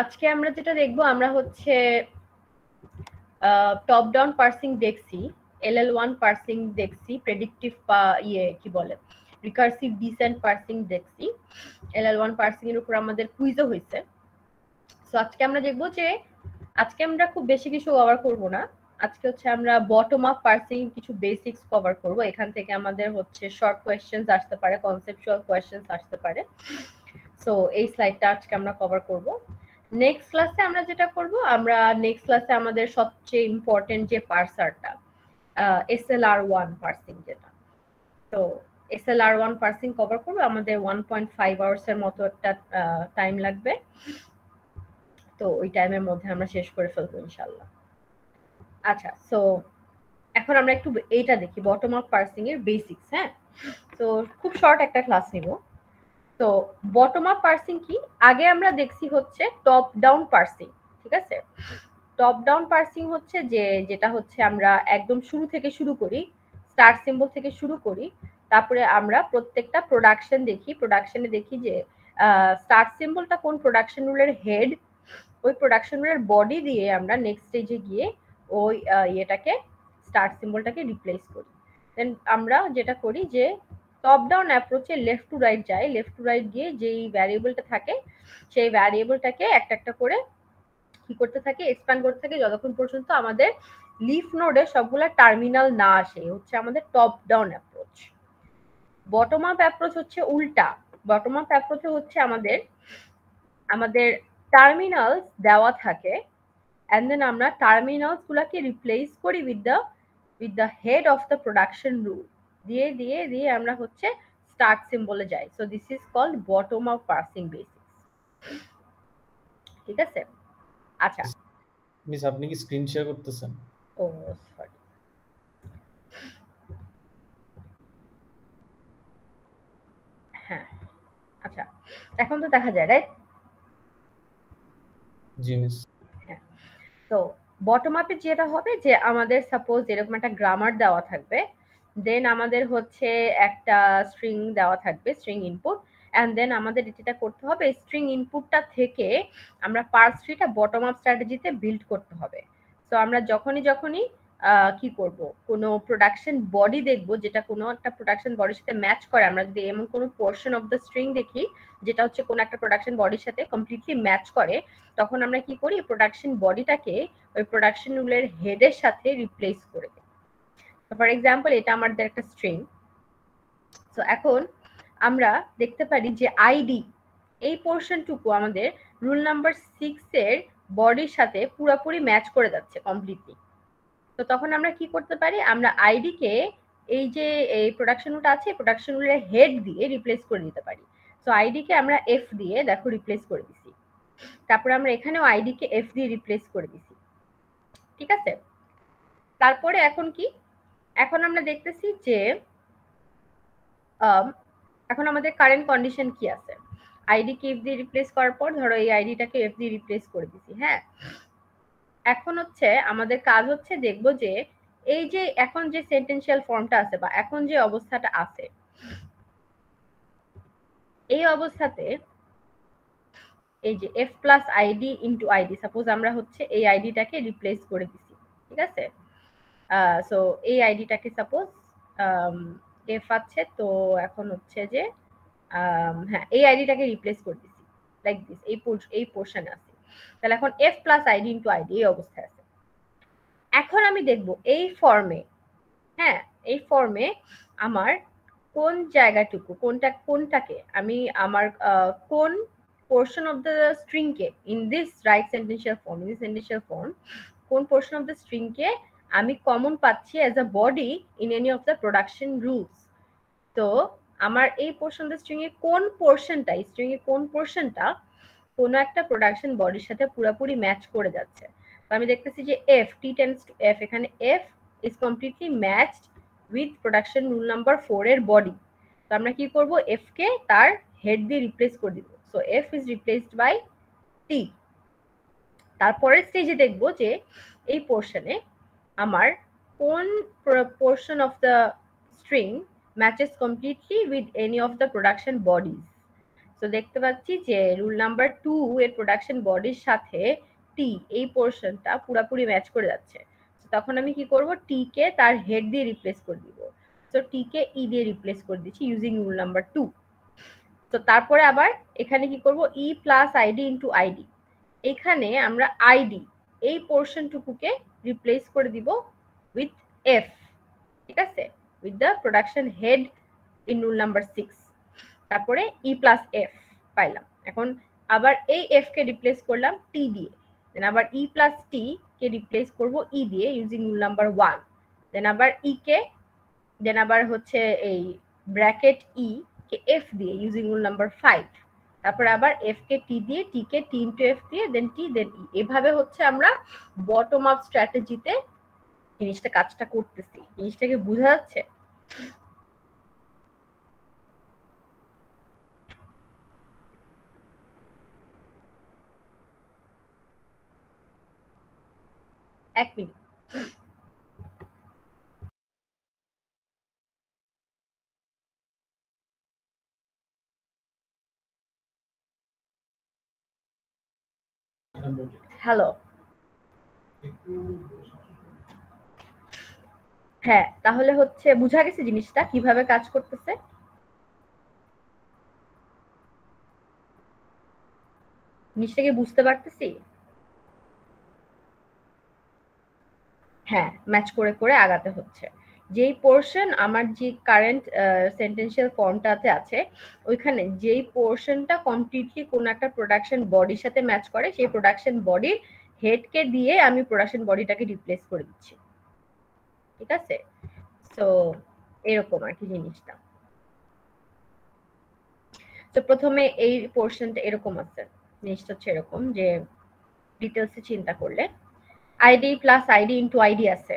আজকে আমরা যেটা দেখবো আমরা হচ্ছে টপ ডাউন পার্সিং দেখছি, LL1 পার্সিং দেখছি, প্রেডিক্টিভ কি বলে রিকার্সিভ ডিসেন্ট পার্সিং দেখছি, LL1 পার্সিং এর উপর আমাদের কুইজও হয়েছে। সো আজকে আমরা দেখবো যে আজকে আমরা খুব বেশি কিছু কভার করব না, আজকে হচ্ছে আমরা বটম আপ পার্সিং কিছু বেসিক্স কভার করব। এখান থেকে আমাদের হচ্ছে শর্ট কোয়েশ্চেন্স আসতে পারে, কনসেপচুয়াল কোয়েশ্চেন্স আসতে পারে। সো এই স্লাইডটা আজকে আমরা কভার করব। নেক্সট ক্লাসে আমরা যেটা করব, আমরা নেক্সট ক্লাসে আমাদের সবচেয়ে ইম্পর্টেন্ট যে পার্সারটা SLR1 পার্সিং যেটা, তো SLR1 পার্সিং কভার করব। আমাদের 1.5 আওয়ার্স এর মতো একটা টাইম লাগবে, তো ওই টাইমের মধ্যে আমরা শেষ করে ফেলবো ইনশাআল্লাহ। আচ্ছা, সো এখন আমরা একটু এইটা দেখি বটম আপ পার্সিং এর বেসিক্স। হ্যাঁ, তো খুব শর্ট একটা ক্লাস নিব। তো বটম আপ পার্সিং কি, আগে আমরা দেখছি হচ্ছে টপ ডাউন পার্সিং। ঠিক আছে, টপ ডাউন পার্সিং হচ্ছে যেটা হচ্ছে আমরা একদম শুরু থেকে শুরু করি, স্টার্ট সিম্বল থেকে শুরু করি, তারপরে আমরা প্রত্যেকটা প্রোডাকশন দেখি, প্রোডাকশনে দেখি যে স্টার্ট সিম্বলটা কোন প্রোডাকশন রুলের হেড, ওই প্রোডাকশন রুলের বডি দিয়ে আমরা নেক্সট স্টেজে গিয়ে ওই ইয়েটাকে স্টার্ট সিম্বলটাকে রিপ্লেস করি। দেন আমরা যেটা করি যে টপ ডাউন অ্যাপ্রোচে লেফট টু রাইট যাই, লেফট টু রাইট গিয়ে যেই ভ্যারিয়েবলটা থাকে সেই ভ্যারিয়েবলটাকে একটা একটা করে কি করতে থাকে, এক্সপ্যান্ড করতে থাকে যতক্ষণ পর্যন্ত আমাদের লিফ নোডে সবগুলা টার্মিনাল না আসে, হচ্ছে আমাদের top down approach. Bottom up approach হচ্ছে উল্টা, বটম আপ অ্যাপ্রোচে হচ্ছে আমাদের আমাদের টার্মিনালস দেওয়া থাকে, and then আমরা টার্মিনালস গুলাকে রিপ্লেস করি with the head of the production rule দিয়ে দিয়ে দিয়ে আমরা হচ্ছে স্টার্ট সিম্বলে যাই। So this is called bottom up parsing basics. ঠিক আছে, আচ্ছা মিস আপনি কি স্ক্রিন শেয়ার করতেছেন? ও সরি, হ্যাঁ আচ্ছা এখন তো দেখা যায়, রাইট? জি মিস। হ্যাঁ, তো বটম আপে যেটা হবে যে আমাদের সাপোজ এরকম একটা গ্রামার দেওয়া থাকবে, দেন আমাদের হচ্ছে একটা স্ট্রিং দেওয়া থাকবে, স্ট্রিং ইনপুট, অ্যান্ড দেন আমাদের যেটা করতে হবে স্ট্রিং ইনপুটটা থেকে আমরা পার্স ট্রিটা বটম আপ স্ট্র্যাটেজিতে বিল্ড করতে হবে। তো আমরা যখনই কি করব, কোনো প্রোডাকশন বডি দেখব যেটা কোনো একটা প্রোডাকশন বডির সাথে ম্যাচ করে, আমরা যদি এমন কোনো পোর্শন অফ দ্য স্ট্রিং দেখি যেটা হচ্ছে কোনো একটা প্রোডাকশন বডির সাথে কমপ্লিটলি ম্যাচ করে, তখন আমরা কি করি প্রোডাকশন বডিটাকে ওই প্রোডাকশন রুলের হেডের সাথে রিপ্লেস করে দিই। ফর এক্সাম্পল এটা আমাদের একটা স্ট্রিং, তো এখন আমরা দেখতে পারি যে আইডি এই পোর্শনটুকু আমাদের রুল নাম্বার 6 এর বডির সাথে পুরোপুরি ম্যাচ করে যাচ্ছে কমপ্লিটলি। তো তখন আমরা কি করতে পারি, আমরা আইডি কে এই যে এই প্রোডাকশন রুলটা আছে প্রোডাকশন রুলের হেড দিয়ে রিপ্লেস করে দিতে পারি। তো আইডি কে আমরা এফ দিয়ে দেখো রিপ্লেস করে দিছি, তারপরে আমরা এখানেও আইডি কে এফ দিয়ে রিপ্লেস করে দিছি। ঠিক আছে, তারপরে এখন কি, এখন আমরা দেখতেছি যে এখন আমাদের কারেন্ট কন্ডিশন কি আছে, আইডি কে এফ দিয়ে রিপ্লেস করার পর ধরো এই আইডিটাকে এফ দিয়ে রিপ্লেস করে দিছি। হ্যাঁ, এখন হচ্ছে আমাদের কাজ হচ্ছে দেখবো যে এই যে এখন যে সেন্টেন্সিয়াল ফর্মটা আছে বা এখন যে অবস্থাটা আছে, এই অবস্থাতে এই যে F plus ID into ID, suppose আমরা হচ্ছে এই আইডিটাকে রিপ্লেস করে দিছি। ঠিক আছে, সো এই আইডিটাকে সাপোজ এফ আছে, তো এখন হচ্ছে যে হ্যাঁ এই আইডিটাকে রিপ্লেস করে দিছি লাইক দিস, এই পোর্শনে আছে, তাহলে এখন F plus ID into ID এই অবস্থায় আছে। এখন আমি দেখব এই ফর্মে, হ্যাঁ এই ফর্মে আমার কোন জায়গাটুকু কোনটাকে আমি আমার কোন পোর্শন অফ দ্য স্ট্রিংকে in this right sentential form কোন পোর্শন অফ দ্য স্ট্রিংকে আমি কমন পাচ্ছি as a body in any of the production rules. তো আমার এই পোর্শন অফ দ্য স্ট্রিং এর কোন পোর্শনটা, স্ট্রিং এর কোন পোর্শনটা কোন একটা প্রোডাকশন বডির সাথে পুরোপুরি ম্যাচ করে যাচ্ছে। তো আমি দেখতেছি যে F T tends to F, এখানে F is completely matched with production rule number 4 এর বডি। তো আমরা কি করব, এফ কে তার হেড দিয়ে রিপ্লেস করে দিব। So F is replaced by T. তারপরের স্টেজে দেখব যে এই পোর্শনে আমার কোন portion of the string matches completely with any of the production bodies. তো দেখতে পাচ্ছি যে রুল নাম্বার 2 এর প্রোডাকশন বডির সাথে টি এই পোর্শনটা পুরোপুরি ম্যাচ করে যাচ্ছে। তখন আমি কি করব, টি কে তার হেড দিয়ে রিপ্লেস করে দিব। তো টি কে ই দিয়ে রিপ্লেস করে দিচ্ছি ইউজিং রুল নাম্বার 2। তো তারপরে আবার এখানে কি করব, ই প্লাস আইডি ইনটু আইডি। এখানে আমরা আইডি এই পোর্শনটুকুকে রিপ্লেস করে দিব উইথ এফ, ঠিক আছে, with the production head in rule number 6। তারপরে ই প্লাস এফ পাইলাম। এখন আবার এই এফ কে রিপ্লেস করলাম টি দিয়ে, দেন আবার ই প্লাস টি কে রিপ্লেস করব ই দিয়ে ইউজিং রুল নাম্বার 1। দেন আবার ই কে, দেন আবার হচ্ছে এই ব্র্যাকেট ই কে এফ দিয়ে ইউজিং রুল নাম্বার 5। তারপর আবার এফ কে টি দিয়ে, টি কে টি ইনটু এফ দিয়ে, দেন টি, দেন ই। এভাবে হচ্ছে আমরা বটম আপ স্ট্র্যাটেজিতে জিনিসটা কাজটা করতেছি। জিনিসটাকে বোঝা যাচ্ছে? এক মিনিট। হ্যালো, হ্যাঁ, তাহলে হচ্ছে বুঝা গেছে জিনিসটা কিভাবে কাজ করতেছে। জিনিসটাকে বুঝতে পারতেছি। হ্যাঁ, ম্যাচ করে করে আগাতে হচ্ছে। যেই পোর্শন আমার যে কারেন্ট সেন্টেন্সিয়াল ফর্মটাতে আছে, ওইখানে যেই পোর্শনটা কমপ্লিটলি কোন একটা প্রোডাকশন বডির সাথে ম্যাচ করে, সেই প্রোডাকশন বডির হেডকে দিয়ে আমি প্রোডাকশন বডিটাকে রিপ্লেস করে দিচ্ছি, ঠিক আছে? তো এরকম আর কি জিনিসটা। তো প্রথমে এই পোর্শনটা এরকম আছে, জিনিসটা হচ্ছে এরকম যে ডিটেলসে চিন্তা করলে ID plus ID into ID আছে।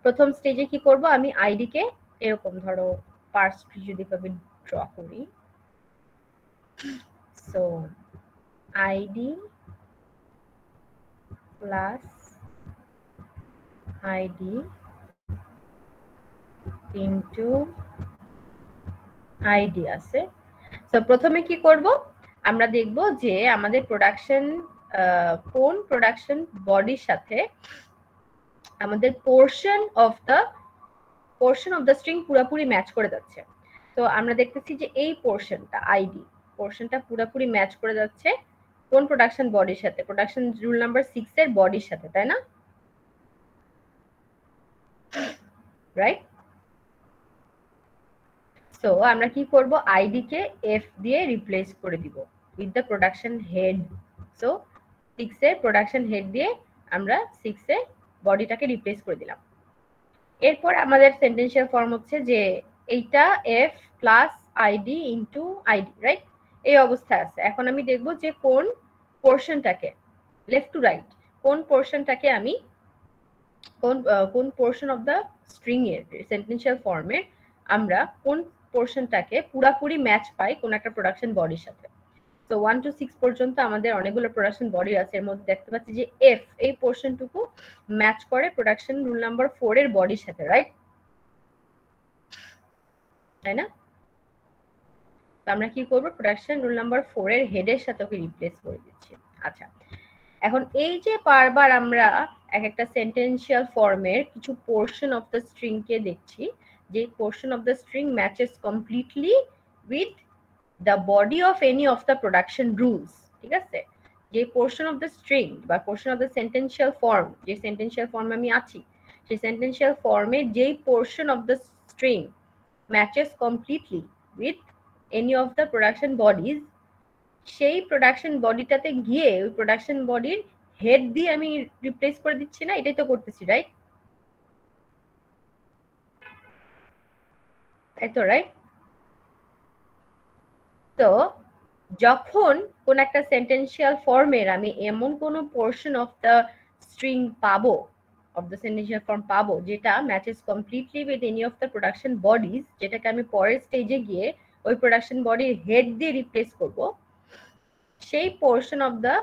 প্রথম স্টেজে কি করব, আমি আইডি কে এরকম ধরো পার্স ট্রি যদি ভাবে ড্র করি, so ID plus ID into ID আছে। তো প্রথমে কি করব, আমরা দেখব যে আমাদের প্রোডাকশন কোন প্রোডাকশন বডির সাথে আমাদের পোর্শন অফ দ্য স্ট্রিং পুরোপুরি ম্যাচ করে যাচ্ছে। তো আমরা দেখতেছি যে এই পোর্শনটা আইডি পোর্শনটা পুরোপুরি ম্যাচ করে যাচ্ছে কোন প্রোডাকশন বডির সাথে, প্রোডাকশন রুল নাম্বার 6 এর বডির সাথে, তাই না? রাইট? সো আমরা কি করব, আইডি কে এফ দিয়ে রিপ্লেস করে দিব with the production head. So 6 এর প্রোডাকশন হেড দিয়ে আমরা 6 এ বডিটাকে রিপ্লেস করে দিলাম। এরপর আমাদের সেন্টেন্সিয়াল ফর্ম হচ্ছে যে এইটা F plus ID into ID, right? এই অবস্থায় আছে। এখন আমি দেখব যে কোন পোর্শনটাকে লেফট টু রাইট, কোন পোর্শনটাকে আমি কোন পোর্শন অফ দ্য স্ট্রিং এর সেন্টেন্সিয়াল ফর্মে আমরা কোন পোর্শনটাকে পুরাপুরি ম্যাচ পাই কোন একটা প্রোডাকশন বডির সাথে। তো 1 to 6 পর্যন্ত আমাদের অনেকগুলো প্রোডাকশন বডি আছে। এর মধ্যে দেখতে পাচ্ছি যে এফ এই পোর্শনটুকু ম্যাচ করে প্রোডাকশন রুল নাম্বার 4 এর বডির সাথে, রাইট? তাই না? তো আমরা কি করব, প্রোডাকশন রুল নাম্বার 4 এর হেডের সাথে ওকে রিপ্লেস করে দিচ্ছি। আচ্ছা, এখন এই যে বারবার আমরা এক একটা সেন্টেন্সিয়াল ফর্মের কিছু পোর্শন অফ দ্য স্ট্রিং কে দেখছি, যে portion of the string matches completely with the body of any of the production rules, ঠিক আছে? যে পোর্শন অফ দ্য স্ট্রিং বা portion of the sentential form, যে সেন্টেন্সিয়াল ফর্মে আমি আছি, সেই সেন্টেন্সিয়াল ফর্মে যেই portion of the string matches completely with any of the production bodies, সেই প্রোডাকশন বডিটাতে গিয়ে ওই প্রোডাকশন বডির হেড দিয়ে আমি রিপ্লেস করে দিচ্ছি না? এটাই তো করতেছি, রাইট? তাই তো, রাইট? তো যখন কোন একটা সেন্টেন্সিয়াল ফর্মের আমি এমন কোন পোর্শন অফ দ্য স্ট্রিং পাবো, অফ দ্য সেন্টেন্সিয়াল ফর্ম পাবো যেটা matches completely with any of the production bodies, যেটাকে আমি পরের স্টেজে গিয়ে ওই প্রোডাকশন বডির হেড দিয়ে রিপ্লেস করব, সেই পোর্শন অফ দ্য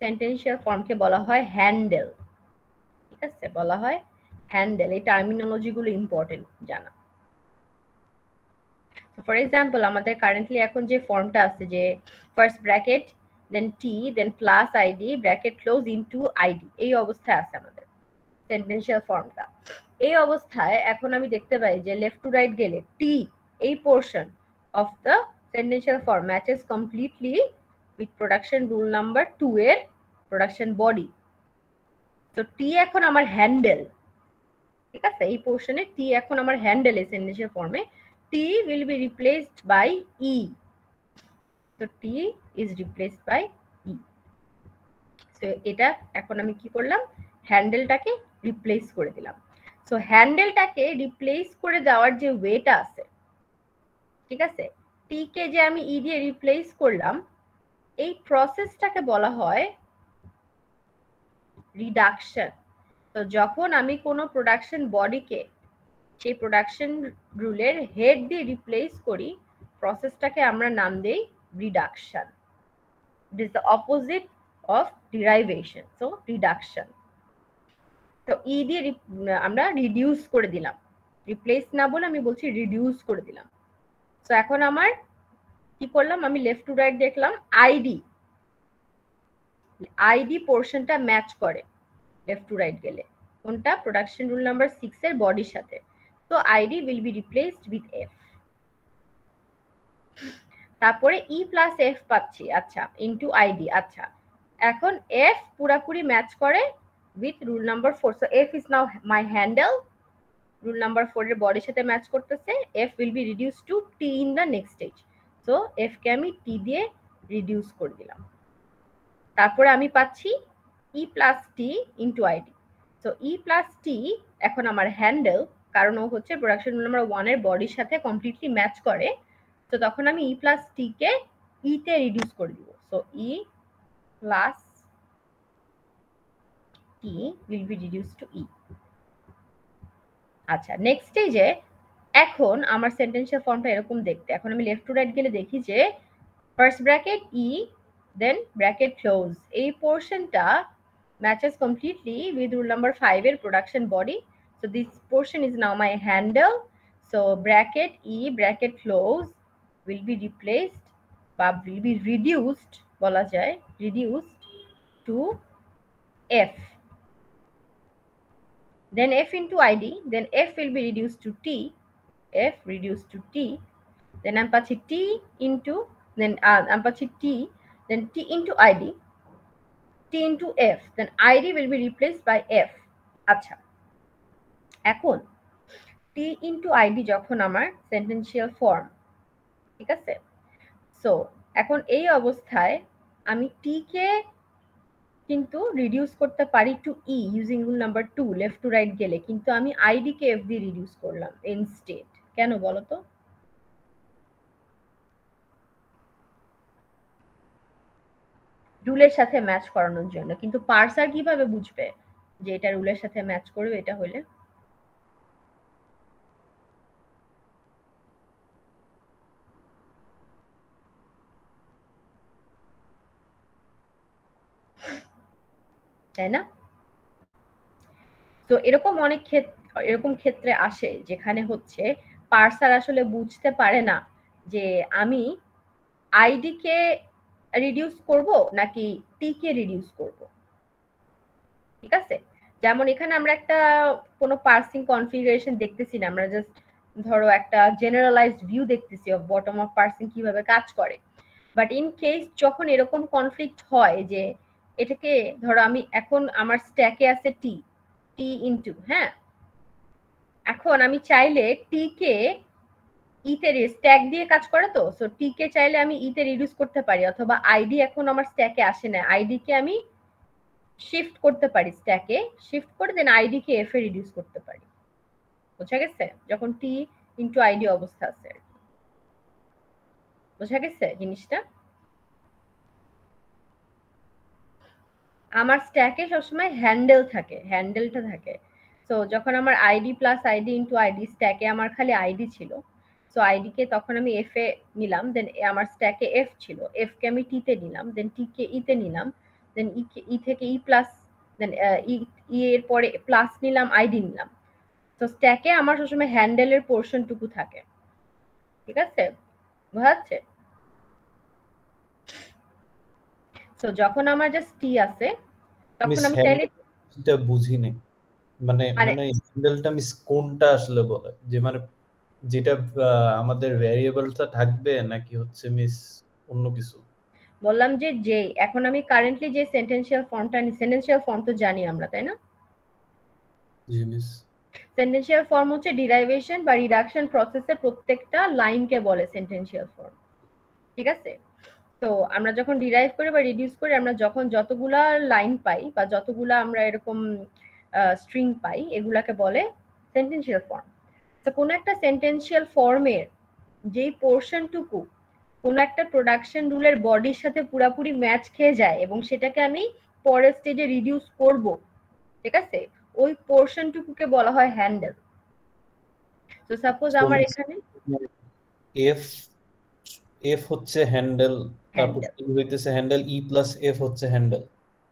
সেন্টেন্সিয়াল ফর্মকে বলা হয় হ্যান্ডেল, ঠিক আছে? বলা হয় হ্যান্ডেল। এই টার্মিনোলজি গুলো ইম্পর্টেন্ট জানা। ফর এক্সাম্পল আমাদের কারেন্টলি এখন যে ফর্মটা আছে যে first bracket then T then plus ID bracket close into ID, এই অবস্থায় আছে আমাদের সেন্টেন্সিয়াল ফর্মটা। এই অবস্থায় এখন আমি দেখতে পাই যে লেফট টু রাইট গেলে টি এই portion of the sentential form matches completely with production rule number 2 এর প্রোডাকশন বডি। তো টি এখন আমার হ্যান্ডেল, ঠিক আছে, এই পোর্শনে টি এখন আমার হ্যান্ডেল এই সেন্টেন্সিয়াল ফর্মে টি will be replaced by e, তো টি is replaced by e। So এটা এখন আমি কি করলাম, হ্যান্ডেলটাকে রিপ্লেস করে দিলাম। সো হ্যান্ডেলটাকে রিপ্লেস করে দেওয়ার যে ওয়েটা আছে, ঠিক আছে, টি কে যে আমি ই দিয়ে রিপ্লেস করলাম, এই প্রসেসটাকে বলা হয় রিডাকশন। তো যখন আমি কোনো প্রোডাকশন বডিকে সেই প্রোডাকশন রুলের হেড দিয়ে রিপ্লেস করি, প্রসেসটাকে আমরা নাম দেই reduction. It is the opposite of derivation, so reduction. তো ই দিয়ে আমরা রিডিউস করে দিলাম, রিপ্লেস না বলে আমি বলছি রিডিউস করে দিলাম। সো এখন আমার কি করলাম, আমি লেফট টু রাইট দেখলাম আইডি পোর্শনটা ম্যাচ করে লেফট টু রাইট গেলে কোনটা, প্রোডাকশন রুল নাম্বার 6 এর বডির সাথে। তো ID will be replaced with F. তারপরে ই প্লাস এফ পাচ্ছি, আচ্ছা, ইনটু আইডি। আচ্ছা, এখন এফ পুরাপুরি ম্যাচ করে with rule number 4, so F is now my handle, rule number 4 এর বডির সাথে ম্যাচ করতেছে। F will be reduce to T in the next stage. So F কে আমি টি দিয়ে রিডিউস করে দিলাম। তারপরে আমি পাচ্ছি E plus T into ID. So E plus T এখন আমার হ্যান্ডেল, কারণ ও হচ্ছে প্রোডাকশন রুল নাম্বার 1 এর বডির সাথে কমপ্লিটলি ম্যাচ করে। তো তখন আমি ই প্লাস টি কে ই তে রিডিউস করে দিব। So E plus T will be reduce to E. আচ্ছা, নেক্সট স্টেজে এখন আমার সেন্টেন্সিয়াল ফর্মটা এরকম দেখতে। এখন আমি লেফট টু রাইট গেলে দেখি যে ফার্স্ট ব্র্যাকেট ই দেন ব্র্যাকেট ক্লোজ, এই পোর্শনটা matches completely with rule number 5 এর production body. So this portion is now my handle. So bracket e bracket close will be replaced বা will be reduced, বলা যায় reduced to f, then f into id, then f will be reduced to t, f reduced to t, then I'm পাচ্ছি t into, then I'm পাচ্ছি t, then t into id, t into f, then id will be replaced by f. আচ্ছা, এখন t into id যখন আমার sentential form, ঠিক আছে, so এখন এই অবস্থায় আমি t কে কিন্তু রিডিউস করতে পারি to E using rule number 2 left to right গেলে, কিন্তু আমি আইডি কে এফ দিয়ে রিডিউস করলাম ইনস্টেড। কেন বলো তো? রুলের সাথে ম্যাচ করানোর জন্য। কিন্তু পার্সার কিভাবে বুঝবে যে এটা রুলের সাথে ম্যাচ করবে এটা হলে? তাই না? তো এরকম অনেক ক্ষেত্রে আসে যেখানে হচ্ছে পার্সার আসলে বুঝতে পারে না যে আমি আইডি কে রিডিউস করব নাকি টি কে রিডিউস করব, ঠিক আছে। যেমন এখানে আমরা একটা কোনো পার্সিং কনফিগারেশন দেখতেছি না, আমরা জাস্ট ধরো একটা জেনারেলাইজড ভিউ দেখতেছি অফ বটম অফ পার্সিং কিভাবে কাজ করে। বাট ইন কেস যখন এরকম কনফ্লিক্ট হয় যে এটাকে ধরো আমি এখন আমার স্ট্যাকে আছে টি ইনটু, হ্যাঁ, এখন আমি চাইলে টি কে ইতে স্ট্যাক দিয়ে কাজ করে, তো সো টি কে চাইলে আমি ইতে রিডিউস করতে পারি, অথবা আইডি এখন আমার স্ট্যাকে আসে না, আইডি কে আমি শিফট করতে পারি, স্ট্যাকে শিফট করে দেন আইডি কে এফ এ রিডিউস করতে পারি। বোঝা গেছে? যখন টি ইনটু আইডি অবস্থা আছে, বোঝা গেছে জিনিসটা? আমার স্ট্যাকে সবসময় হ্যান্ডেলটা থাকে। সো যখন আমার ID plus ID into ID, স্ট্যাকে আমার খালি আইডি ছিল, সো আইডি কে তখন আমি এফ এ নিলাম, দেন আমার স্ট্যাকে এফ ছিল, এফ কে আমি টি তে নিলাম, দেন টি কে ই তে নিলাম, দেন ই থেকে ই প্লাস, দেন ই এর পরে প্লাস নিলাম, আইডি নিলাম। তো স্ট্যাকে আমার সবসময় হ্যান্ডেলের পোর্শনটুকু থাকে, ঠিক আছে, বোঝা যাচ্ছে? তো যখন আমার জাস্ট টি আছে তখন আমি চাইলে এটা বুঝি নাই, মানে মানে মানে হ্যান্ডেলটা মিস কোনটা আসলে বলে, যে মানে যেটা আমাদের ভ্যারিয়েবলটা থাকবে নাকি হচ্ছে মিস অন্য কিছু? বললাম যে যে এখন আমি কারেন্টলি যে সেন্টেন্সিয়াল ফর্ম তো জানি আমরা, তাই না? জি মিস। সেন্টেন্সিয়াল ফর্ম হচ্ছে ডিরাইভেশন বা রিডাকশন প্রসেসের প্রত্যেকটা লাইনকে বলে সেন্টেন্সিয়াল ফর্ম, ঠিক আছে? তো আমরা যখন ডিরাইভ করি বা রিডিউস করি, আমরা যখন যতগুলা লাইন পাই বা যতগুলা আমরা এরকম স্ট্রিং পাই, এগুলাকে বলে সেন্টেন্সিয়াল ফর্ম। তো কোনো একটা সেন্টেন্সিয়াল ফর্মের যেই পোর্শনটুকু কোনো একটা প্রোডাকশন রুলের বডির সাথে পুরাপুরি ম্যাচ খেয়ে যায় এবং সেটাকে আমি পরের স্টেজে রিডিউস করব, ঠিক আছে, ওই পোর্শনটুকুকে বলা হয় হ্যান্ডেল। তো সাপোজ আমার এখানে এফ এফ হচ্ছে হ্যান্ডেল, তারপর হ্যান্ডেল, টি হইতেছে হ্যান্ডেল, ই প্লাস এফ হচ্ছে হ্যান্ডেল।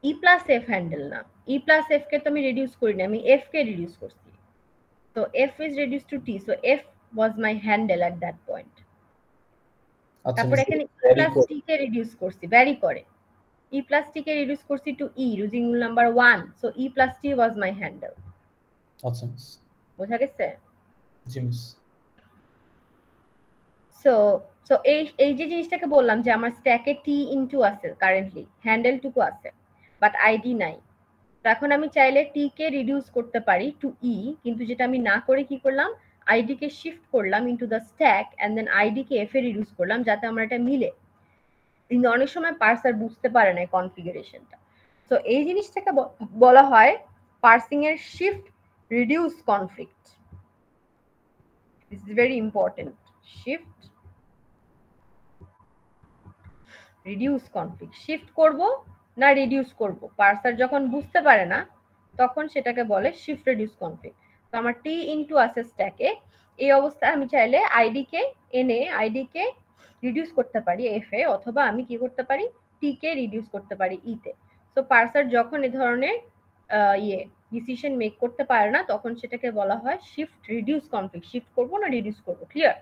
ই প্লাস এফ হ্যান্ডেল না, ই প্লাস এফ কে তো আমি রিডিউস করি না, আমি এফ কে রিডিউস করছি। তো F is reduce to T, so F was my handle at that point. আচ্ছা তারপর মিস, এখানে ই ভ্যারি প্লাস করে। টি কে রিডিউস করছি, ভ্যারি করে, ই প্লাস টি কে রিডিউস করছি two E using rule number 1, so E plus টি ওয়াজ মাই হ্যান্ডেল। আচ্ছা মিস। বোঝা গেছে? জি মিস। সো সো এই এই যে জিনিসটাকে বললাম যে আমার স্ট্যাকে টি ইনটু আছে, কারেন্টলি হ্যান্ডেল টুকু আছে বাট আইডি নাই। তো এখন আমি চাইলে টি কে রিডিউস করতে পারি টু ই, কিন্তু যেটা আমি না করে কি করলাম, আইডি কে শিফট করলাম into the stack and then ID কে এফ এ রিডিউস করলাম যাতে আমার এটা মিলে। কিন্তু অনেক সময় পার্সার বুঝতে পারে না কনফিগারেশনটা। তো এই জিনিসটাকে বলা হয় পার্সিং এর shift reduce conflict. This is very important, shift reduce conflict. Shift করব না রিডিউস করব, পার্সার যখন বুঝতে পারে না তখন সেটাকে বলে শিফট রিডিউস কনফ্লিক্ট। তো আমার টি ইনটু আছে স্ট্যাকে, এই অবস্থায় আমি চাইলে আইডি কে এনে আইডি কে রিডিউস করতে পারি এফ এ, অথবা আমি কি করতে পারি, টি কে রিডিউস করতে পারি ই তে। সো পার্সার যখন এই ধরনের ডিসিশন মেক করতে পারে না তখন সেটাকে বলা হয় শিফট রিডিউস কনফ্লিক্ট। শিফট করব না রিডিউস করব, ক্লিয়ার?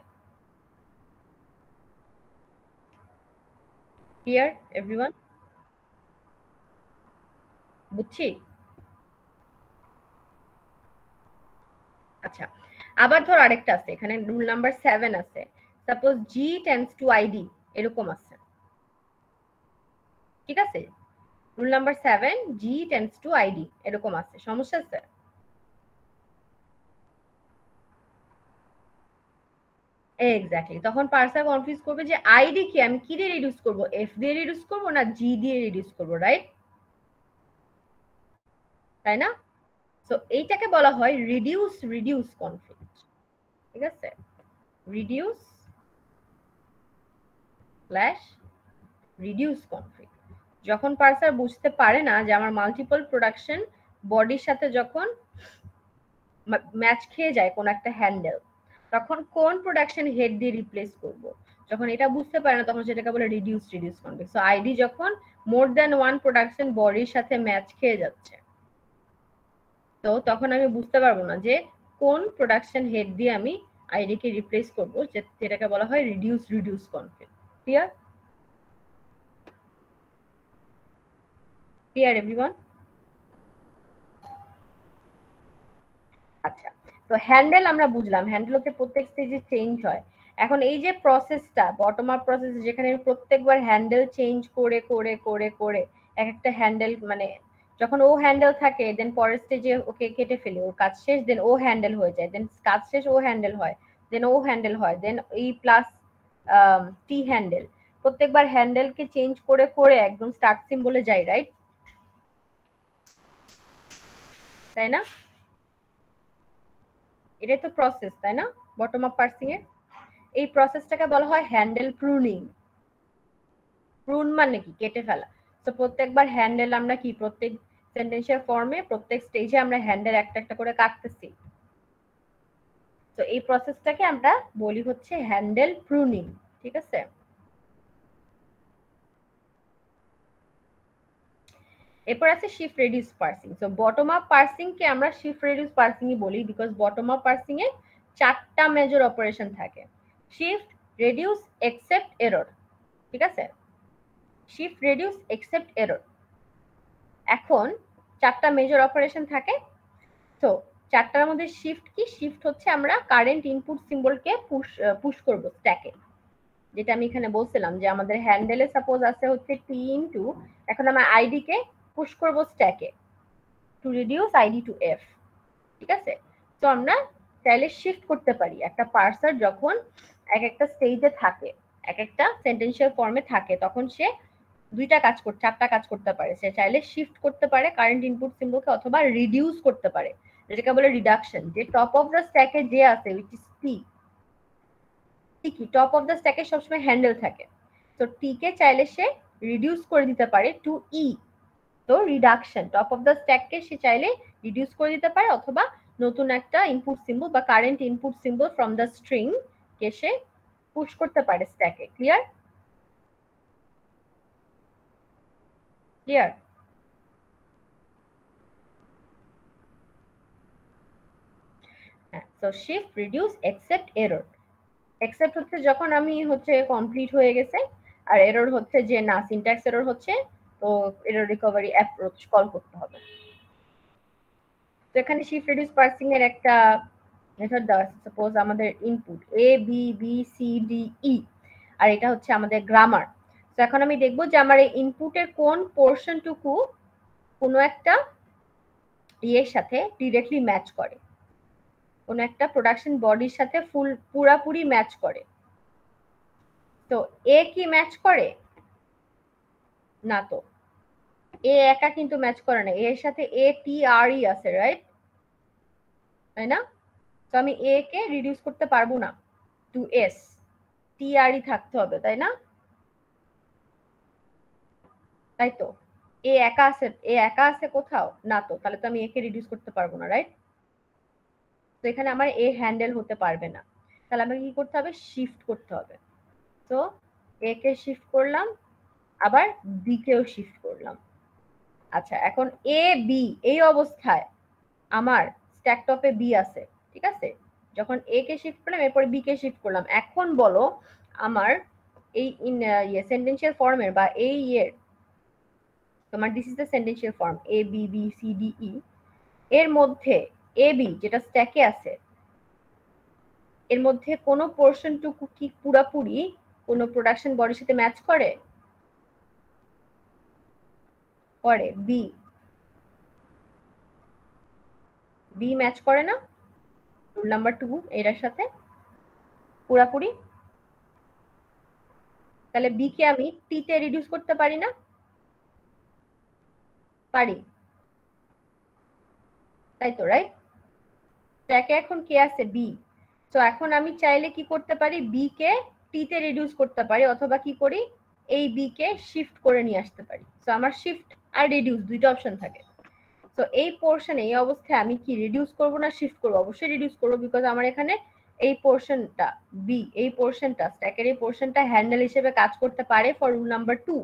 Clear everyone? বুঝছি? আচ্ছা, আবার ধর আরেকটা আছে, এখানে রুল নাম্বার 7 আছে, suppose G tends to ID, এরকম আছে, ঠিক আছে? Rule number 7 G tends to ID এরকম আছে, সমস্যা আছে? এক্স্যাক্টলি, তখন পার্সার কনফিউজ করবে যে আইডি কি আমি কি দিয়ে রিডিউস করব, এফ দিয়ে রিডিউস করব না জি দিয়ে রিডিউস করব, রাইট? তাই না? সো এইটাকে বলা হয় রিডিউস কনফ্লিক্ট, ঠিক আছে? Reduce slash reduce conflict. যখন পার্সার বুঝতে পারে না যে আমার মাল্টিপল প্রোডাকশন বডির সাথে যখন ম্যাচ খেয়ে যায় কোন একটা হ্যান্ডেল, তখন কোন প্রোডাকশন হেড দিয়ে রিপ্লেস করব, যখন এটা বুঝতে পারে না তখন সেটাকে বলে রিডিউস কনফ্লিক্ট। সো আইডি যখন মোর দ্যান ওয়ান প্রোডাকশন বডির সাথে ম্যাচ খেয়ে যাচ্ছে, তো তখন আমি বুঝতে পারবো না যে কোন প্রোডাকশন হেড দিয়ে আমি আইডি কে রিপ্লেস করব, যেটাকে বলা হয় reduce conflict. Clear? Clear everyone? আচ্ছা, তো হ্যান্ডেল আমরা বুঝলাম, হ্যান্ডেল হচ্ছে প্রত্যেক স্টেজে চেঞ্জ হয়। এখন এই যে প্রসেসটা বটম আপ প্রসেস, যেখানে প্রত্যেকবার হ্যান্ডেল চেঞ্জ করে করে করে করে এক একটা হ্যান্ডেল, মানে যখন ও হ্যান্ডেল থাকে দেন পরের স্টেজে ওকে কেটে ফেলে, ওর কাজ শেষ, দেন ও হ্যান্ডেল হয়ে যায়, দেন কাজ শেষ ও হ্যান্ডেল হয়, দেন ও হ্যান্ডেল হয়, দেন এই প্লাস টি হ্যান্ডেল, প্রত্যেকবার হ্যান্ডেলকে চেঞ্জ করে করে একদম স্টার্ট সিম্বলে যায়, রাইট? তাই না? এটাই তো প্রসেস, তাই না, বটম আপ পার্সিং এর? এই প্রসেসটাকে বলা হয় হ্যান্ডেল প্রুনিং। প্রুন মানে কি, কেটে ফেলা। তো প্রত্যেকবার হ্যান্ডেল আমরা কি প্রত্যেক সেন্টেন্সিয়াল ফর্মে প্রত্যেক স্টেজে আমরা হ্যান্ডেল একটা একটা করে কাটতেছি। তো এই প্রসেসটাকে আমরা বলি হচ্ছে হ্যান্ডেল প্রুনিং, ঠিক আছে? এরপর আছে shift reduce parsing. So bottom up parsing কে আমরা শিফট রিডিউস পার্সিং ই বলি, বিকজ বটম আপ পার্সিং এ 4টা মেজর অপারেশন থাকে, শিফট, রেডিউস এক্সেপ্ট এরর, ঠিক আছে, শিফট রেডিউস এক্সেপ্ট এরর। এখন চারটা মেজর অপারেশন থাকে। তো চারটার মধ্যে শিফট কি? শিফট হচ্ছে আমরা কারেন্ট ইনপুট সিম্বলকে পুশ করব স্ট্যাকে, যেটা আমি এখানে বলছিলাম যে আমাদের হ্যান্ডেলে সাপোজ আছে হচ্ছে টি ইনটু, এখন আমরা আইডি কে পুশ করব স্ট্যাকে to reduce ID to F, ঠিক আছে। তো আমরা চাইলে শিফট করতে পারি। একটা পার্সার যখন এক একটা স্টেজে থাকে, এক একটা সেন্টেন্সিয়াল ফর্মে থাকে, তখন সে দুইটা কাজ করতে, চারটা কাজ করতে পারে। সে চাইলে শিফট করতে পারে কারেন্ট ইনপুট সিম্বলকে, অথবা রিডিউস করতে পারে, যেটাকে বলে রিডাকশন। যে টপ অফ দ্য স্ট্যাকে যে আছে উইচ ইজ টি, কি টপ অফ দ্য স্ট্যাকে সবসময় হ্যান্ডেল থাকে, তো টি কে চাইলে সে রিডিউস করে দিতে পারে টু ই। তো রিডাকশন, টপ অফ দ্য স্ট্যাককে সে চাইলে রিডিউস করে দিতে পারে, অথবা নতুন একটা ইনপুট সিম্বল বা current input symbol from the string K say push করতে পারে স্ট্যাকে। Clear? Clear? So shift reduce except error. Except হচ্ছে যখন আমি হচ্ছে কমপ্লিট হয়ে গেছে, আর এরর হচ্ছে যে না, সিনট্যাক্স এরর হচ্ছে, তো এরর রিকভারি অ্যাপ্রোচ কল করতে হবে। তো এখানে শিফট রিডিউস পার্সিং এর একটা মেথড দেওয়া আছে। সাপোজ আমাদের input A B B C D E, আর এটা হচ্ছে আমাদের গ্রামার। তো এখন আমি দেখবো যে আমার এই ইনপুটের কোন পোর্শনটুকু কোনো একটা ইয়ের সাথে ডিরেক্টলি ম্যাচ করে, কোনো একটা প্রোডাকশন বডির সাথে পুরাপুরি ম্যাচ করে। তো এ কি ম্যাচ করে? না, তো এ একা কিন্তু ম্যাচ করে না, এর সাথে এ টি আর ই আছে, রাইট? তাই না? তো আমি এ কে রিডিউস করতে পারবো না টু এস, টি আর ই থাকতে হবে, তাই না? তাই তো এ একা আছে কোথাও? না, তো তাহলে তো আমি এ কে রিডিউস করতে পারবো না, রাইট? তো এখানে আমার এ হ্যান্ডেল হতে পারবে না, তাহলে আমাকে কি করতে হবে? শিফট করতে হবে। তো এ কে শিফট করলাম, আবার বি কেও শিফট করলাম। আচ্ছা, এখন এ বি এই অবস্থায় আমার স্ট্যাক টপে বি আছে, ঠিক আছে। যখন এ কে শিফট করলাম, এরপরে বি কে শিফট করলাম। এখন বলো আমার এই সেন্টেন্সিয়াল ফর্মের বা এই তোমার this is the sentential form A B B C D E, এর মধ্যে এ বি যেটা স্ট্যাকে আছে, এর মধ্যে কোনো পোর্শনটুকু কি পুরাপুরি কোনো প্রোডাকশন বডির সাথে ম্যাচ করে? করে। বি ম্যাচ করে না রুল নাম্বার 2 এটার সাথে পুরাপুরি? তাহলে বি কে আমি টি তে রিডিউস করতে পারি না? পারি, তাই তো, রাইট? স্ট্যাকে এখন কে আছে? বি। তো এখন আমি চাইলে কি করতে পারি? বি কে টি তে রিডিউস করতে পারি, অথবা কি করি, এই বি কে শিফট করে নিয়ে আসতে পারি। তো আমার শিফট আর রিডিউস দুইটা অপশন থাকে। তো এই পোর্শনে, এই অবস্থায় আমি কি রিডিউস করব না শিফট করব? অবশ্যই রিডিউস করব, বিকজ আমার এখানে এই পোর্শনটা বি, এই পোর্শনটা স্ট্যাকের এই পোর্শনটা হ্যান্ডেল হিসেবে কাজ করতে পারে ফর রুল নাম্বার 2,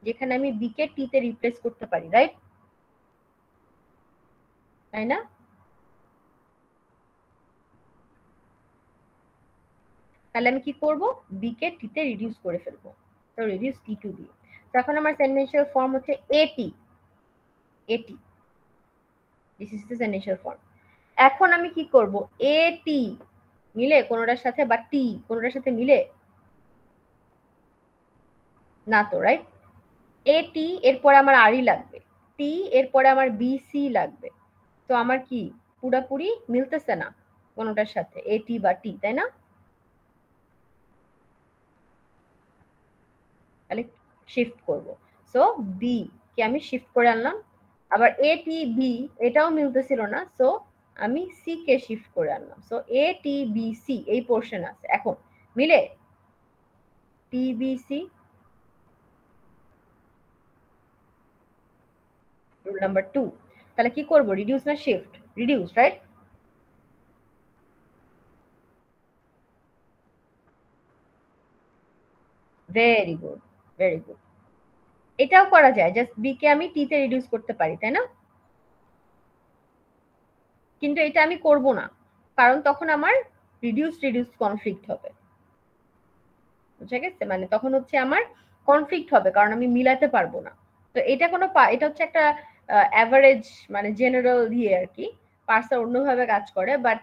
যেখানে আমি বি কে টি তে রিপ্লেস করতে পারি, রাইট? তাই না? তাহলে আমি কি করব? বি কে টি তে রিডিউস করে ফেলবো। তো রিডিউস টি টু বি। তখন আমার সেন্টেন্সিয়াল ফর্ম হচ্ছে এটি, এটি, this is the sentential form. এখন আমি কি করব? এ টি মিলে কোনোটার সাথে, বা টি কোনোটার সাথে মিলে না, তো রাইট? এ টি এরপরে আমার আর ই লাগবে, টি এরপরে আমার বি সি লাগবে। তো আমার কি পুরাপুরি মিলতেছে না কোনোটার সাথে, এ টি বা টি, তাই না? তাহলে শিফট করব। সো বি কে আমি শিফট করে আনলাম, আবার এ টি বি এটাও মিলতেছিল না, সো আমি সি কে শিফট করে আনলাম। So A T B C এই পোর্শন আছে, এখন মিলে T B C. Rule number 2, তাহলে কি করব? রিডিউস না shift? Reduce, right? Very good, very good. এটাও করা যায়, জাস্ট বি কে আমি টি তে রিডিউস করতে পারি, তাই না? কিন্তু এটা আমি করব না, কারণ তখন আমার রিডিউস কনফ্লিক্ট হবে। বুঝা গেছে? মানে তখন হচ্ছে আমার কনফ্লিক্ট হবে, কারণ আমি মিলাতে পারবো না। তো এটা কোনো এটা হচ্ছে একটা অ্যাভারেজ মানে জেনারেল দিয়ে আর কি, পার্সার অন্যভাবে কাজ করে। বাট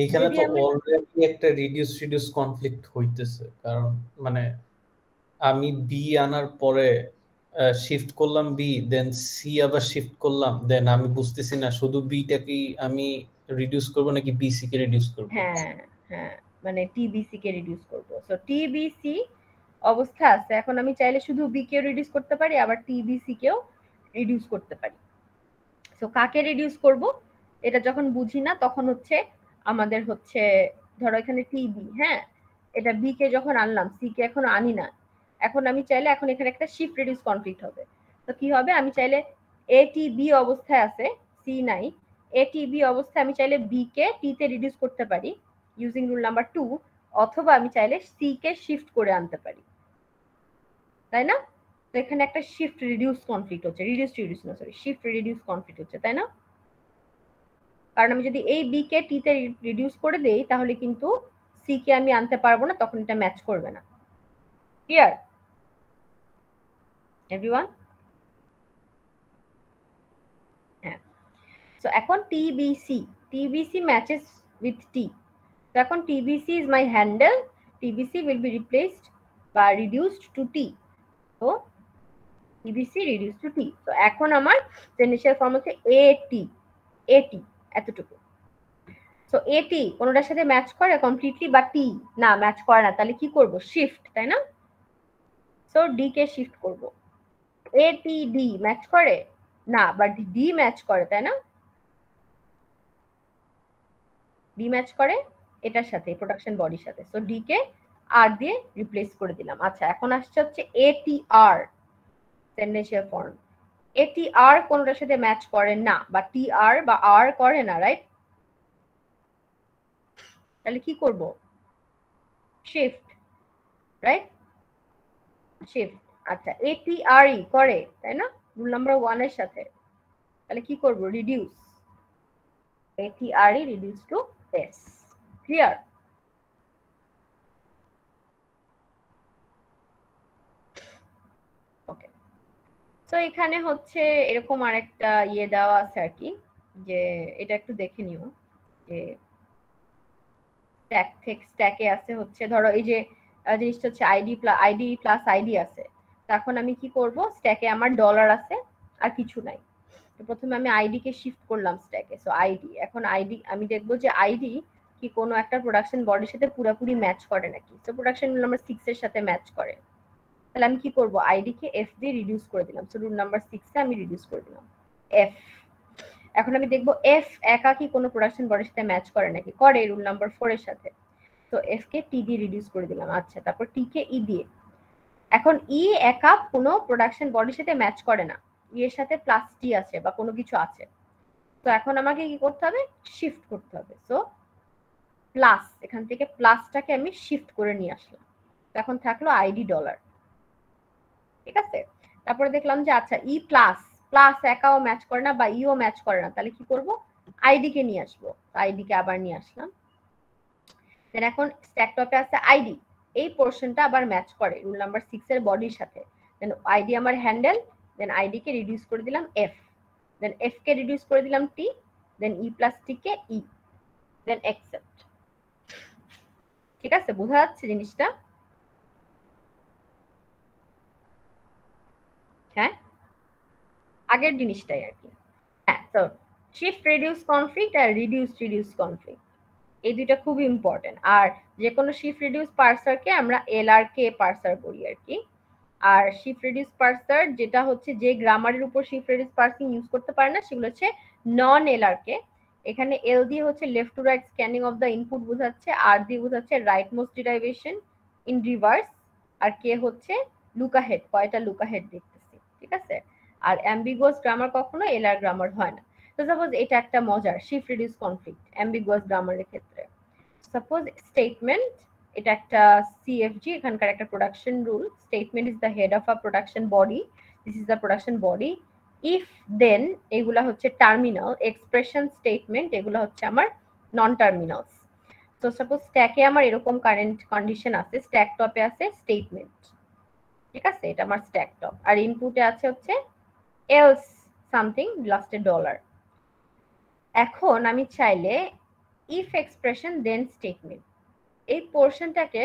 এইখানে তো অলরেডি একটা রিডিউস কনফ্লিক্ট হইতেছে, কারণ মানে আমি বি আনার পরে শিফট করলাম বি, দেন সি আবার শিফট করলাম, দেন আমি বুঝতেছি না শুধু বিটাকেই আমি রিডিউস করব নাকি বিসি কে রিডিউস করব। হ্যাঁ হ্যাঁ, মানে টিবিসি কে রিডিউস করব। সো টিবিসি অবস্থা আছে, এখন আমি চাইলে শুধু বি কে রিডিউস করতে পারি, আবার টিবিসি কেও রিডিউস করতে পারি। সো কাকে রিডিউস করব এটা যখন বুঝি না, তখন হচ্ছে আমাদের হচ্ছে ধরো এখানে টিবি, হ্যাঁ এটা বি কে যখন আনলাম, সি কে এখন আনি না, এখন আমি চাইলে এখন এখানে একটা শিফট রিডিউস কনফ্লিক্ট হবে। তো কি হবে, আমি চাইলে এ টি বি অবস্থায় আছে, সি নাই, এ টি বি অবস্থায় আমি চাইলে বি কে টি তে রিডিউস করতে পারি ইউজিং রুল নাম্বার 2, অথবা আমি চাইলে সি কে শিফট করে আনতে পারি, তাই না? তো এখানে একটা শিফট রিডিউস কনফ্লিক্ট হচ্ছে, শিফট রিডিউস কনফ্লিক্ট হচ্ছে, তাই না? কারণ আমি যদি এই বি কে টি তে রিডিউস করে দেই, তাহলে কিন্তু সি কে আমি আনতে পারবো না, তখন এটা ম্যাচ করবে না। Clear everyone? হ্যাঁ। সো এখন টিবিসি ম্যাচেস উইথ টি। তো এখন TBC is my handle, TBC will be replaced বা রিডিউসড টু টি। তো টিবিসি রিডিউস টু টি। তো এখন আমার ইনিশিয়াল ফর্ম হচ্ছে এটি, এতটুকু। সো এটি কোনটার সাথে ম্যাচ করে কমপ্লিটলি, বা টি না ম্যাচ করে না, তাহলে কি করব, শিফট, তাই না? সো ডি কে শিফট করব। এটি ডি ম্যাচ করে না, বাট ডি ম্যাচ করে, তাই না? ডি ম্যাচ করে এটার সাথে, প্রোডাকশন বডির সাথে। সো ডি কে আর দিয়ে রিপ্লেস করে দিলাম। আচ্ছা, এখন আসছে হচ্ছে এটিআর, টেন্ডেন্সিয়াল ফর্ম। এটিআর কোনটার সাথে ম্যাচ করে না, বা টিআর বা আর করে না, রাইট? তাহলে কি করব, শিফট, রাইট? শিফট। আচ্ছা, এটিআরই করে, তাই না, রুল নাম্বার 1 এর সাথে, তাহলে কি করব, রিডিউস, এটিআরই reduce to S. Clear? Okay. তো এখানে হচ্ছে এরকম আরেকটা ইয়ে দেওয়া আছে আর কি, যে এটা একটু দেখে নিও, যে স্ট্যাকে আছে হচ্ছে ধরো এই যে জিনিসটা হচ্ছে আইডি প্লাস আইডি আছে। তখন আমি কি করব, স্ট্যাকে আমার ডলার আছে আর কিছু নাই। তো প্রথমে আমি আইডি কে শিফট করলাম স্ট্যাকে। সো আইডি, এখন আইডি আমি দেখবো যে আইডি কি কোনো একটা প্রোডাকশন বডির সাথে পুরোপুরি ম্যাচ করে নাকি। তো প্রোডাকশন রুল নাম্বার 6 এর সাথে ম্যাচ করে, তাহলে আমি কি করব, আইডি কে এফ দিয়ে রিডিউস করে দিলাম। সো রুল নাম্বার 6 এ আমি রিডিউস করে দিলাম এফ। এখন আমি দেখবো এফ একা কি কোনো প্রোডাকশন বডির সাথে ম্যাচ করে নাকি, করে রুল নাম্বার 4 এর সাথে। তো এফ কে টি দিয়ে রিডিউস করে দিলাম। আচ্ছা, তারপর টি কে ই দিয়ে। এখন ই একা কোনো প্রোডাকশন বডির সাথে ম্যাচ করে না, ই এর সাথে প্লাস টি আছে বা কোনো কিছু আছে। তো এখন আমাকে কি করতে হবে, শিফট করতে হবে। সো প্লাস, এখান থেকে প্লাসটাকে আমি শিফট করে নিয়ে আসলাম, এখন থাকলো আইডি ডলার। ঠিক আছে? তারপরে দেখলাম যে আচ্ছা ই প্লাস প্লাস একাও ম্যাচ করে না বা ইও ম্যাচ করে না, তাহলে কি করব, আইডি কে নিয়ে আসবো। আইডি কে আবার নিয়ে আসলাম। দেন এখন স্ট্যাক টপে আছে আইডি, এই পোরশনটা আবার ম্যাচ করে রুল নাম্বার 6 এর বডির সাথে। দেন আইডি আমার হ্যান্ডেল, দেন আইডি কে রিডিউস করে দিলাম এফ, দেন এফ কে রিডিউস করে দিলাম টি, দেন ই প্লাস টি কে ই, দেন অ্যাকসেপ্ট। ঠিক আছে, বোঝা যাচ্ছে জিনিসটা? হ্যাঁ, আগের জিনিসটাই আর কি। হ্যাঁ, তো শিফট রিডিউস কনফ্লিক্ট আর রিডিউস কনফ্লিক্ট, এই দুইটা খুব ইম্পর্টেন্ট। আর যে কোনো শিফট রিডিউস পার্সারকে আমরা এলআরকে পার্সার বলি আর কি। আর শিফট রিডিউস পার্সার যেটা হচ্ছে যে গ্রামারের উপর শিফট রিডিউস পার্সিং ইউজ করতে পারে না, সেগুলো হচ্ছে নন এলআরকে। এখানে এল দিয়ে হচ্ছে left to right scanning of the input বোঝাচ্ছে, আর দিয়ে বোঝাচ্ছে right most derivation in reverse, আর কে হচ্ছে লুকাহেড, কয়টা লুকাহেড দেখতেছি। ঠিক আছে? আর অ্যাম্বিগুয়াস গ্রামার কখনো এলআর গ্রামার হয় না। তো সাপোজ এটা একটা মজার শিফট রিডিউস কনফ্লিক্ট অ্যাম্বিগুয়াস গ্রামারের ক্ষেত্রে। সাপোজ স্টেটমেন্ট, এটা একটা সিএফজি, এখানকার একটা production rule. Statement is the head of a production body, this is the production body. If then এগুলা হচ্ছে টার্মিনাল। এক্সপ্রেশন স্টেটমেন্ট এগুলো হচ্ছে আমার নন টার্মিনালস। তো সাপোজ স্ট্যাকে আমার এরকম কারেন্ট কন্ডিশন আছে, স্ট্যাক টপে আছে স্টেটমেন্ট, ঠিক আছে, এটা আমার স্ট্যাক টপ, আর ইনপুটে আছে হচ্ছে এলস সামথিং লাস্টে ডলার। এখন আমি চাইলে ইফ এক্সপ্রেশন দেন স্টেটমেন্ট, এই পোর্শনটাকে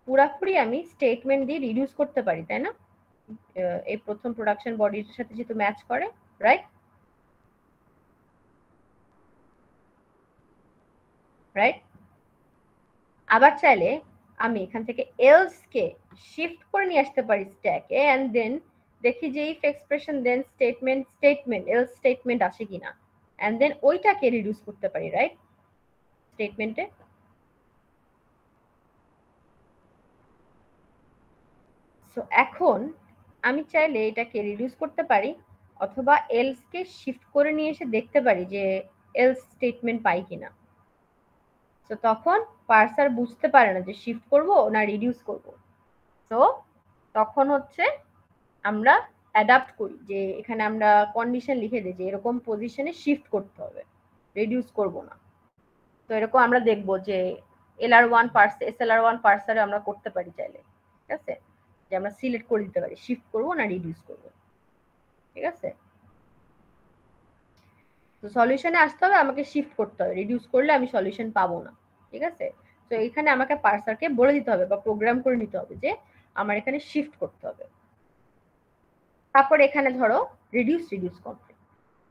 পুরাপুরি আমি স্টেটমেন্ট দিয়ে রিডিউস করতে পারি, তাই না? এই প্রথম প্রোডাকশন বডির সাথে যেহেতু ম্যাচ করে, রাইট? রাইট। আবার চাইলে আমি এখান থেকে এলস কে শিফট করে নিয়ে আসতে পারি স্ট্যাকে, এন্ড দেন দেখি যে if expression then statement else statement আসে কিনা, এন্ড দেন ওইটাকে রিডিউস করতে পারি, রাইট, স্টেটমেন্টে। সো এখন আমি চাইলে এটাকে রিডিউস করতে পারি, অথবা এলস কে শিফট করে নিয়ে এসে দেখতে পারি যে এলস স্টেটমেন্ট পাই কিনা। তো তখন পার্সার বুঝতে পারে না যে শিফট করব না রিডিউস করব। তো তখন হচ্ছে আমরা অ্যাডাপ্ট করি, যে এখানে আমরা কন্ডিশন লিখে দিই যে এরকম পজিশনে শিফট করতে হবে, রিডিউস করব না। তো এরকম আমরা দেখব যে LR1 পার্স SLR1 পার্সারে আমরা করতে পারি চাইলে, ঠিক আছে, যে আমরা সিলেক্ট করে দিতে পারি শিফট করব না রিডিউস করব, ঠিক আছে। তো সলিউশনে আসতে হবে, আমাকে শিফট করতে হবে, রিডিউস করলে আমি সলিউশন পাবো না, ঠিক আছে। তো এখানে আমাকে পার্সারকে বলে দিতে হবে বা প্রোগ্রাম করে নিতে হবে যে আমার এখানে শিফট করতে হবে। তারপর এখানে ধরো রিডিউস কমপ্লিট,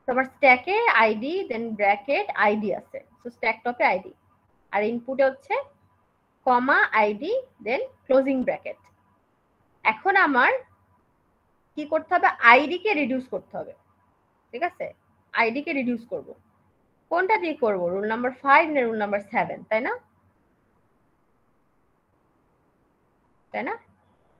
তো আমার স্ট্যাকে আইডি দেন ব্র্যাকেট আইডি আছে, তো স্ট্যাক টপে আইডি, আর ইনপুটে হচ্ছে কমা আইডি দেন ক্লোজিং ব্র্যাকেট। এখন আমার কি করতে হবে, আইডি কে রিডিউস করতে হবে, ঠিক আছে, আইডি কে রিডিউস করব, কোনটা দিয়ে করব, রুল নাম্বার 5 না রুল নাম্বার 7, তাই না? তাই না?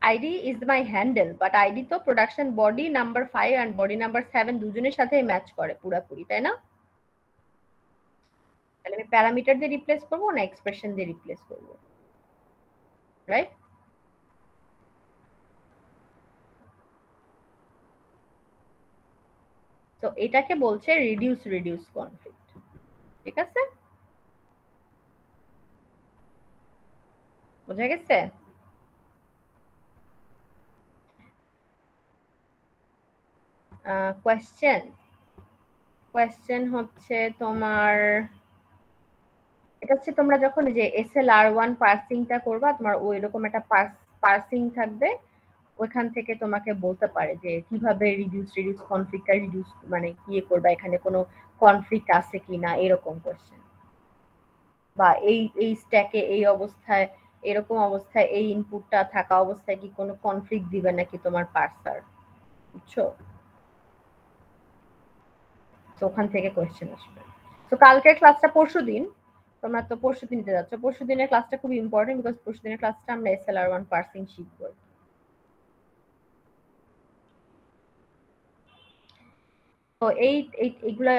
ID is my handle, but ID তো production body number 5 and body number 7 দুজনের সাথে ম্যাচ করে পুরোপুরি, তাই না? তাহলে আমি প্যারামিটার দিয়ে রিপ্লেস করব না এক্সপ্রেশন দিয়ে রিপ্লেস করব, রাইট? তো এটাকে বলছে রিডিউস কনফ্লিক্ট, ঠিক আছে, বোঝা গেছে? কোয়েশ্চেন হচ্ছে তোমার, এটা হচ্ছে তোমরা যখন যে SLR1 পার্সিংটা করবা, তোমার ওই রকম একটা পার্সিং থাকবে, ওইখান থেকে তোমাকে বলতে পারে যে কিভাবে রিডিউস কনফ্লিক্টটা রিডিউস মানে কি করবা, এখানে কোনো কনফ্লিক্ট আছে কিনা, এরকম কোশ্চেন, বা এই স্ট্যাকে এই অবস্থায় এরকম অবস্থায় এই ইনপুটটা থাকা অবস্থায় কি কোনো কনফ্লিক্ট দিবে নাকি তোমার পার্সার, বুঝছো? তো ওখান থেকে কোশ্চেন আসবে। তো কালকের ক্লাসটা পরশুদিন, তোমরা তো পরশুদিন নিতে যাচ্ছ, পরশুদিনের ক্লাসটা খুব ইম্পর্টেন্ট, বিকজ পরশুদিনের ক্লাসটা আমরা SLR1 পার্সিং শিখব। তো এইগুলা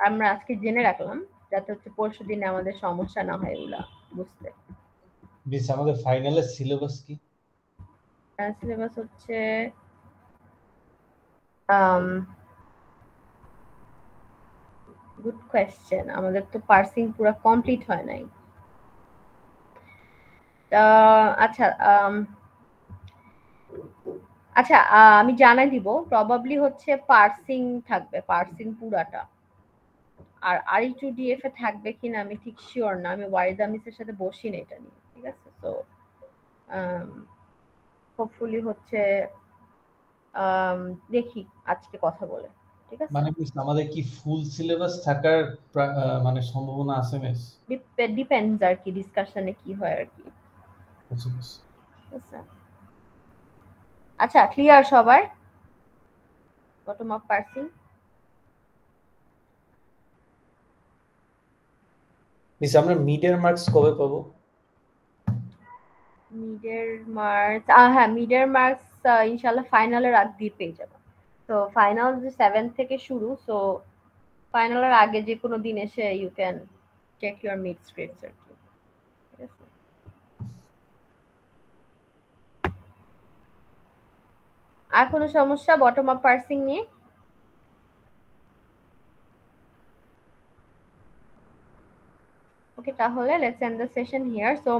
আমরা আজকে জেনে রাখলাম, যাতে হচ্ছে পরশুদিনে আমাদের সমস্যা না হয় এগুলা বুঝতে। মিস আমাদের ফাইনালের সিলেবাস কি? সিলেবাস হচ্ছে গুড কোয়েশ্চেন, আমাদের তো পার্সিং পুরো কমপ্লিট হয় নাই। আচ্ছা আচ্ছা আমি জানাই দিব, প্রবাবলি হচ্ছে পার্সিং থাকবে, পার্সিং পুরাটা, আর RE2DF এ থাকবে কিনা আমি ঠিক শিওর না, আমি ওয়ারিদা মিসের সাথে বসি না এটা নিয়ে, ঠিক আছে। তো হোপফুলি হচ্ছে দেখি আজকে কথা বলে, ঠিক আছে। মানে আমাদের কি ফুল সিলেবাস থাকার মানে সম্ভাবনা আছে মিস? ডিপেন্ডস আর কি, ডিসকাশনে কি হয় আর কি। আচ্ছা ক্লিয়ার সবার বটম আপ পার্সিং? মিস আমরা মিডের মার্কস কবে পাবো? মিডের মার্কস, হ্যাঁ মিডের মার্কস ইনশাআল্লাহ ফাইনালের আগ দিয়ে পেয়ে যাবো। তো ফাইনাল যে 7 থেকে শুরু, সো ফাইনালের আগে যে কোনো দিন এসে you can check your mid scripts আর কি, ঠিক আছে। আর কোনো সমস্যা বটম আপ পার্সিং নিয়ে? ওকে। তাহলে let's and the session here so